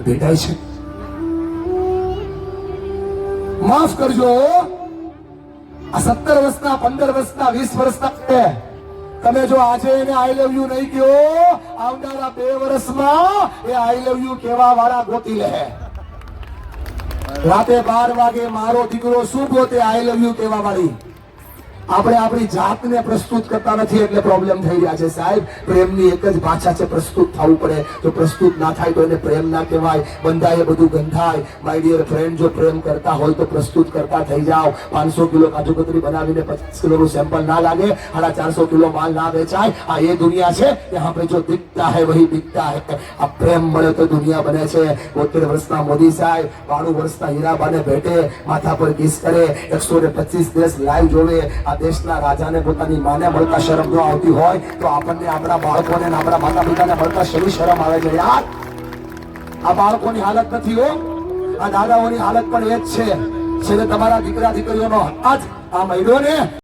ભેટાય છે? માફ કરજો, આ 17 વર્ષના, 15 વર્ષના, 20 વર્ષના છે. તમે જો આજે એને આઈ લવ યુ નહીં કહો, આવનારા 2 વર્ષમાં એ આઈ લવ યુ કેવા વાળા ગોતી લે. રાતે 12 વાગે મારો દીકરો શું ગોતે? આઈ લવ યુ કેવા વાળી. આપણે આપણી જાતને પ્રસ્તુત કરતા નથી એટલે પ્રોબ્લેમ થઈ રહ્યા છે સાહેબ. પ્રેમની એક જ ભાષા છે, પ્રસ્તુત થવું પડે. જો પ્રસ્તુત ના થાય તો એને પ્રેમ ના કહેવાય. બંધાય બધું ગંધાય. માય ડિયર ફ્રેન્ડ, જો પ્રેમ કરતા હોય તો પ્રસ્તુત કરતા થઈ જાઓ. 500 કિલો કાજુ કતરી બનાવીને 50 કિલોનું સેમ્પલ ના લાગે, 450 કિલો માલ ના વેચાય. આ એ દુનિયા છે. यहाँ पे जो दिखता है वही बिकता है. આ પ્રેમ મળે તો દુનિયા બને છે. 72 વર્ષના મોદી સાહેબ 92 વર્ષના હીરાબાને ભેટે, માથા પર કિસ કરે, 125 દેશ લાઈવ જોવે. આ દેશના રાજાને પોતાની માને મળતા શરમ ન આવતી હોય તો આપણને આપણા બાળકોને અને આપણા માતા પિતાને મળતા શેની શરમ આવે છે યાર? આ બાળકોની હાલત નથી હો, આ દાદાઓની હાલત પણ એ જ છે. છેલ્લે તમારા દીકરા દીકરીઓનો હાથ આ મળ્યો ને